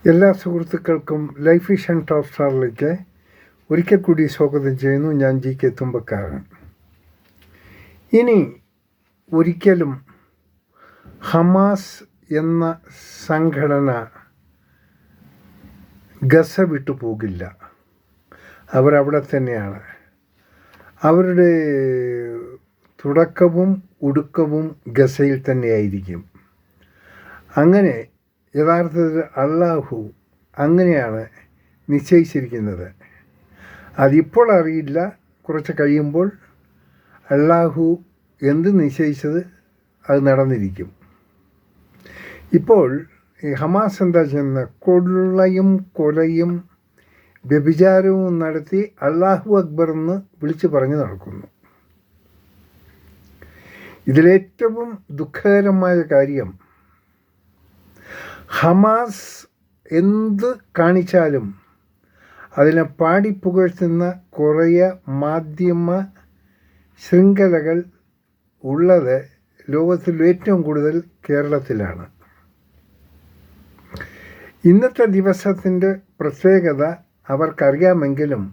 എല്ലാ സുഹൃത്തുക്കൾക്കും life vision top സ്റ്റാറിലേക്ക് ഒരിക്കൽ കൂടി സ്വാഗതം ചെയ്യുന്നു. ഞാൻ GK തുമ്പക്കാരൻ. ഇനി ഒരിക്കലും ഹമാസ് എന്ന സംഘടന ഗസ വിട്ടു പോകില്ല. അവരവിടെ തന്നെയാണ്. അവരുടെ തുടക്കവും ഒടുക്കവും ഗസയിൽ തന്നെയായിരിക്കും. അങ്ങനെ യഥാർത്ഥത്തിൽ അള്ളാഹു അങ്ങനെയാണ് നിശ്ചയിച്ചിരിക്കുന്നത്. അതിപ്പോൾ അറിയില്ല, കുറച്ച് കഴിയുമ്പോൾ അള്ളാഹു എന്ത് നിശ്ചയിച്ചത് അത് നടന്നിരിക്കും. ഇപ്പോൾ ഈ ഹമാസ് എന്താ ചെയ്യുന്നത്? കൊലയും വ്യഭിചാരവും നടത്തി അള്ളാഹു അക്ബർ എന്ന് വിളിച്ചു പറഞ്ഞു നടക്കുന്നു. ഇതിലേറ്റവും ദുഃഖകരമായ കാര്യം, ഹമാസ് എന്ത് കാണിച്ചാലും അതിനെ പാടിപ്പുകഴ്ത്തുന്ന കുറേ മാധ്യമ ശൃംഖലകൾ ഉള്ളത് ലോകത്തിൽ ഏറ്റവും കൂടുതൽ കേരളത്തിലാണ്. ഇന്നത്തെ ദിവസത്തിൻ്റെ പ്രത്യേകത അവർക്കറിയാമെങ്കിലും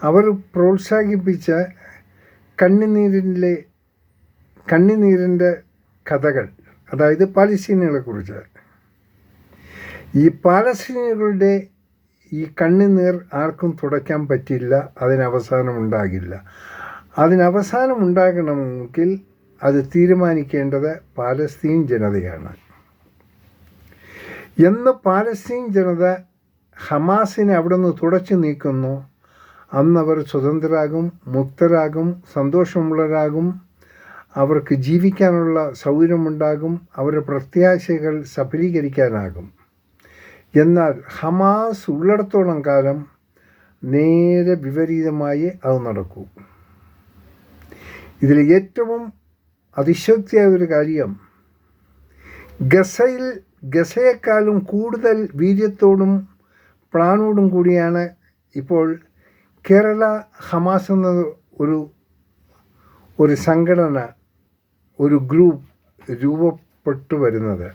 അവർ പ്രോത്സാഹിപ്പിച്ച കണ്ണുനീരിൻ്റെ കഥകൾ, അതായത് പാലസ്തീനികളെക്കുറിച്ച്. ഈ പാലസ്തീനികളുടെ ഈ കണ്ണുനീർ ആർക്കും തുടയ്ക്കാൻ പറ്റില്ല. അതിനവസാനമുണ്ടാകില്ല. അതിനവസാനമുണ്ടാകണമെങ്കിൽ അത് തീരുമാനിക്കേണ്ടത് പാലസ്തീൻ ജനതയാണ്. എന്ന് പാലസ്തീൻ ജനത ഹമാസിനെ അവിടെ നിന്ന് തുടച്ചു നീക്കുന്നു, അന്നവർ സ്വതന്ത്രരാകും, മുക്തരാകും, സന്തോഷമുള്ളവരാകും. അവർക്ക് ജീവിക്കാനുള്ള സൗകര്യമുണ്ടാകും. അവരുടെ പ്രത്യാശകൾ സഫലീകരിക്കാനാകും. എന്നാൽ ഹമാസ് ഉള്ളിടത്തോളം കാലം നേരെ വിപരീതമായി അത് നടക്കൂ. ഇതിൽ ഏറ്റവും അതിശക്തിയായ ഒരു കാര്യം, ഗസയെക്കാളും കൂടുതൽ വീര്യത്തോടും പ്ലാനോടും കൂടിയാണ് ഇപ്പോൾ കേരള ഹമാസ് എന്ന ഒരു സംഘടന, ഒരു ഗ്രൂപ്പ് രൂപപ്പെട്ടു വരുന്നത്.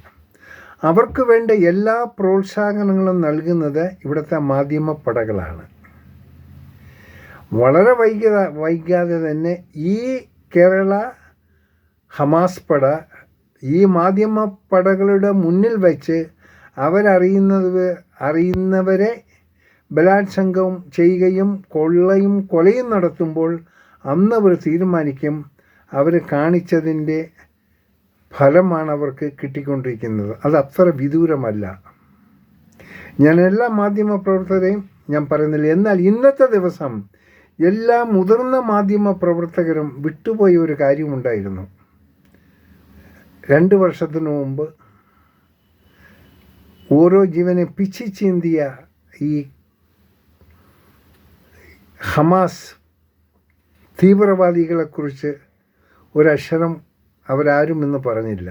അവർക്ക് വേണ്ട എല്ലാ പ്രോത്സാഹനങ്ങളും നൽകുന്നത് ഇവിടുത്തെ മാധ്യമപ്പടകളാണ്. വളരെ വൈകാതെ തന്നെ ഈ കേരള ഹമാസ് പട ഈ മാധ്യമപ്പടകളുടെ മുന്നിൽ വച്ച് അറിയുന്നവരെ ബലാത്സംഗം ചെയ്യുകയും കൊലയും നടത്തുമ്പോൾ അന്നവർ തീരുമാനിക്കും അവർ കാണിച്ചതിൻ്റെ ഫലമാണ് അവർക്ക് കിട്ടിക്കൊണ്ടിരിക്കുന്നത്. അത് അത്ര വിദൂരമല്ല. ഞാൻ എല്ലാ മാധ്യമപ്രവർത്തകരെയും ഞാൻ പറയുന്നില്ല. എന്നാൽ ഇന്നത്തെ ദിവസം എല്ലാ മുതിർന്ന മാധ്യമപ്രവർത്തകരും വിട്ടുപോയ ഒരു കാര്യമുണ്ടായിരുന്നു. 2 വർഷത്തിനു മുമ്പ് ഓരോ ജീവനെ പിച്ചി ചീന്തിയ ഈ ഹമാസ് തീവ്രവാദികളെക്കുറിച്ച് ഒരക്ഷരം അവരാരും ഇന്ന് പറഞ്ഞില്ല.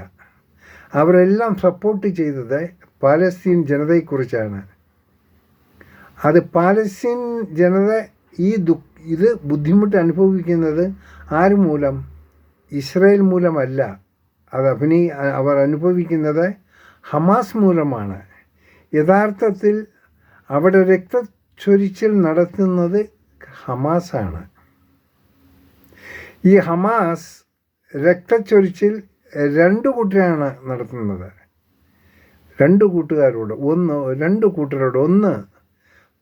അവരെല്ലാം സപ്പോർട്ട് ചെയ്തത് പാലസ്തീൻ ജനതയെക്കുറിച്ചാണ്. അത് പാലസ്തീൻ ജനത ഇത് ബുദ്ധിമുട്ട് അനുഭവിക്കുന്നത് ആര് മൂലം? ഇസ്രായേൽ മൂലമല്ല. അവർ അനുഭവിക്കുന്നത് ഹമാസ് മൂലമാണ്. യഥാർത്ഥത്തിൽ അവിടെ രക്തച്ചൊരിച്ചിൽ നടത്തുന്നത് ഹമാസാണ്. ഈ ഹമാസ് രക്തച്ചൊരിച്ചിൽ 2 കൂട്ടരാണ് നടത്തുന്നത്. 2 കൂട്ടരോട്, ഒന്ന്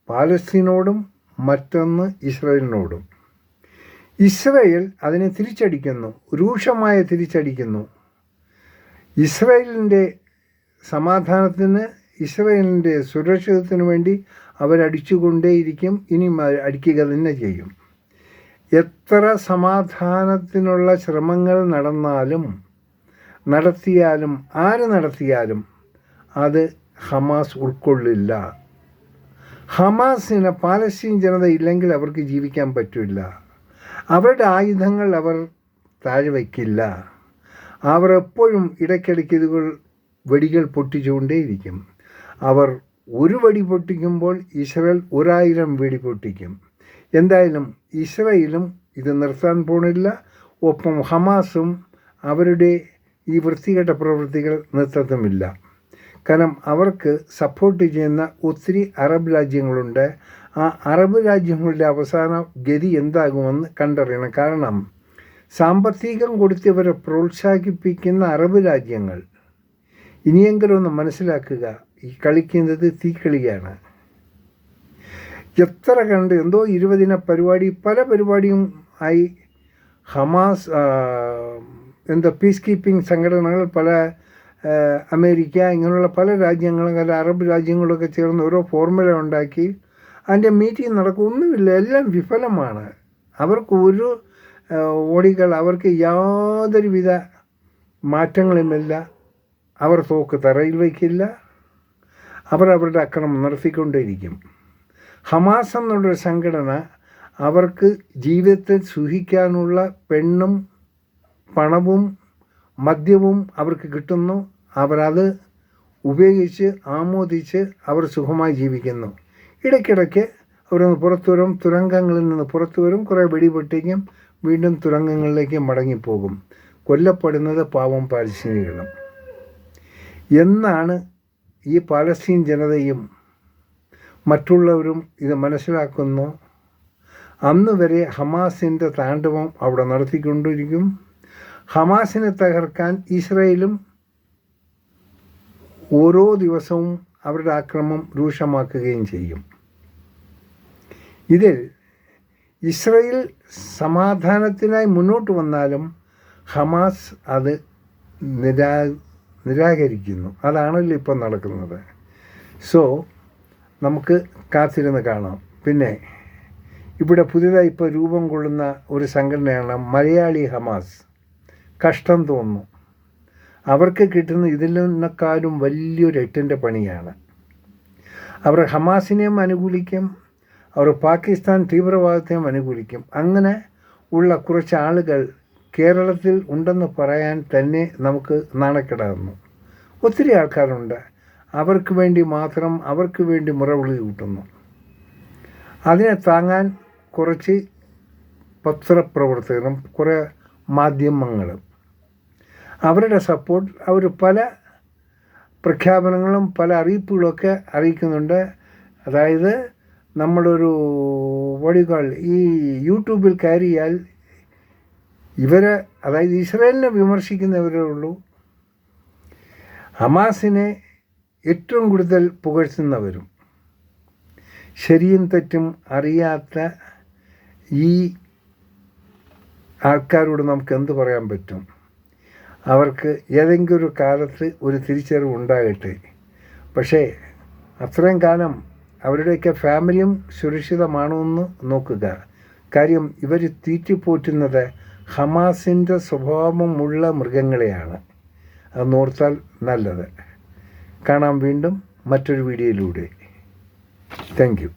പാലസ്തീനോടും മറ്റൊന്ന് ഇസ്രായേലിനോടും. ഇസ്രായേൽ അതിനെ തിരിച്ചടിക്കുന്നു, രൂക്ഷമായി തിരിച്ചടിക്കുന്നു. ഇസ്രായേലിൻ്റെ സമാധാനത്തിന്, ഇസ്രായേലിൻ്റെ സുരക്ഷിതത്വത്തിന് വേണ്ടി അവരടിച്ചുകൊണ്ടേയിരിക്കും. ഇനിയും അടിക്കുക തന്നെ ചെയ്യും. എത്ര സമാധാനത്തിനുള്ള ശ്രമങ്ങൾ നടത്തിയാലും അത് ഹമാസ് ഉൾക്കൊള്ളില്ല. ഹമാസിന് പാലസ്തീൻ ജനത ഇല്ലെങ്കിൽ അവർക്ക് ജീവിക്കാൻ പറ്റില്ല. അവരുടെ ആയുധങ്ങൾ അവർ താഴെ വയ്ക്കില്ല. അവർ എപ്പോഴും ഇടയ്ക്കിടയ്ക്ക് വെടികൾ പൊട്ടിച്ചുകൊണ്ടേയിരിക്കും. അവർ ഒരു വെടി പൊട്ടിക്കുമ്പോൾ ഇസ്രായേൽ 1000 വെടി പൊട്ടിക്കും. എന്തായാലും ഇസ്രായേലും ഇത് നിർത്താൻ പോണില്ല. ഒപ്പം ഹമാസും അവരുടെ ഈ വൃത്തികെട്ട പ്രവൃത്തികൾ നിർത്തത്തുമില്ല. കാരണം അവർക്ക് സപ്പോർട്ട് ചെയ്യുന്ന ഒത്തിരി അറബ് രാജ്യങ്ങളുണ്ട്. ആ അറബ് രാജ്യങ്ങളുടെ അവസാന ഗതി എന്താകുമെന്ന് കണ്ടറിയണം. കാരണം സാമ്പത്തികം കൊടുത്തവരെ പ്രോത്സാഹിപ്പിക്കുന്ന അറബ് രാജ്യങ്ങൾ ഇനിയെങ്കിലും ഒന്ന് മനസ്സിലാക്കുക, ഈ കളിക്കുന്നത് തീക്കളിയാണ്. എത്ര കണ്ട് എന്തോ 20 പരിപാടി, പല പരിപാടിയും ആയി ഹമാസ് പീസ് കീപ്പിംഗ് സംഘടനകൾ, പല അമേരിക്ക ഇങ്ങനെയുള്ള പല രാജ്യങ്ങളും അറബ് രാജ്യങ്ങളൊക്കെ ചേർന്ന് ഓരോ ഫോർമുല ഉണ്ടാക്കി അതിൻ്റെ മീറ്റിംഗ് നടക്കും. ഒന്നുമില്ല, എല്ലാം വിഫലമാണ്. അവർക്ക് ഒരു ഓടികൾ, അവർക്ക് യാതൊരുവിധ മാറ്റങ്ങളുമില്ല. അവർ തോക്ക് തറയിൽ വയ്ക്കില്ല. അവർ അവരുടെ ആക്രമണം നടത്തിക്കൊണ്ടേയിരിക്കും. ഹമാസ് എന്നുള്ളൊരു സംഘടന അവർക്ക് ജീവിതത്തിൽ സുഖിക്കാനുള്ള പെണ്ണും പണവും മദ്യവും അവർക്ക് കിട്ടുന്നു. അവരത് ഉപയോഗിച്ച് ആമോദിച്ച് അവർ സുഖമായി ജീവിക്കുന്നു. ഇടയ്ക്കിടയ്ക്ക് അവരൊന്ന് പുറത്തു വരും, തുരങ്കങ്ങളിൽ നിന്ന് പുറത്തു വരും, കുറേ വെടിപൊട്ടിക്കും, വീണ്ടും തുരങ്കങ്ങളിലേക്ക് മടങ്ങിപ്പോകും. കൊല്ലപ്പെടുന്നത് പാവം പാലസ്തീനികളും. എന്നാണ് ഈ പാലസ്തീൻ ജനതയും മറ്റുള്ളവരും ഇത് മനസ്സിലാക്കുന്നു, അന്ന് വരെ ഹമാസിൻ്റെ താണ്ഡവം അവിടെ നടത്തിക്കൊണ്ടിരിക്കും. ഹമാസിനെ തകർക്കാൻ ഇസ്രായേലും ഓരോ ദിവസവും അവരുടെ ആക്രമണം രൂക്ഷമാക്കുകയും ചെയ്യും. ഇതിൽ ഇസ്രായേൽ സമാധാനത്തിനായി മുന്നോട്ട് വന്നാലും ഹമാസ് അത് നിരാകരിക്കുന്നു. അതാണല്ലോ ഇപ്പം നടക്കുന്നത്. സോ നമുക്ക് കാത്തിരുന്ന് കാണാം. പിന്നെ ഇവിടെ പുതിയതായി ഇപ്പോൾ രൂപം കൊള്ളുന്ന ഒരു സംഘടനയാണ് മലയാളി ഹമാസ്. കഷ്ടം തോന്നുന്നു. അവർക്ക് കിട്ടുന്ന ഇതിൽ നിന്നെക്കാളും വലിയൊരു എട്ടിൻ്റെ പണിയാണ്. അവർ ഹമാസിനെയും അനുകൂലിക്കും, അവർ പാകിസ്ഥാൻ തീവ്രവാദത്തെയും അനുകൂലിക്കും. അങ്ങനെ ഉള്ള കുറച്ച് ആളുകൾ കേരളത്തിൽ ഉണ്ടെന്ന് പറയാൻ തന്നെ നമുക്ക് നാണക്കേടാകുന്നു. ഒത്തിരി ആൾക്കാരുണ്ട്, അവർക്ക് വേണ്ടി മാത്രം, അവർക്ക് വേണ്ടി മുറവിളി കൂട്ടുന്നു. അതിനെ താങ്ങാൻ കുറച്ച് പത്രപ്രവർത്തകരും കുറേ മാധ്യമങ്ങളും അവരുടെ സപ്പോർട്ട്, അവർ പല പ്രഖ്യാപനങ്ങളും പല അറിയിപ്പുകളൊക്കെ അറിയിക്കുന്നുണ്ട്. അതായത് നമ്മളൊരു വടികൾ ഈ യൂട്യൂബിൽ കയറിയാൽ ഇവരെ, അതായത് ഇസ്രായേലിനെ വിമർശിക്കുന്നവരേ ഉള്ളൂ, ഹമാസിനെ ഏറ്റവും കൂടുതൽ പുകഴ്ത്തുന്നവരും. ശരിയും തെറ്റും അറിയാത്ത ഈ ആൾക്കാരോട് നമുക്ക് എന്ത് പറയാൻ പറ്റും? അവർക്ക് ഏതെങ്കിലും ഒരു കാലത്ത് ഒരു തിരിച്ചറിവ് ഉണ്ടാകട്ടെ. പക്ഷേ അത്രയും കാലം അവരുടെയൊക്കെ ഫാമിലിയും സുരക്ഷിതമാണോ എന്ന് നോക്കുക. കാര്യം ഇവർ തീറ്റിപ്പോറ്റുന്നത് ഹമാസിൻ്റെ സ്വഭാവമുള്ള മൃഗങ്ങളെയാണ്. അത് നോർത്താൽ നല്ലത്. കാണാം വീണ്ടും മറ്റൊരു വീഡിയോയിലൂടെ. Thank you.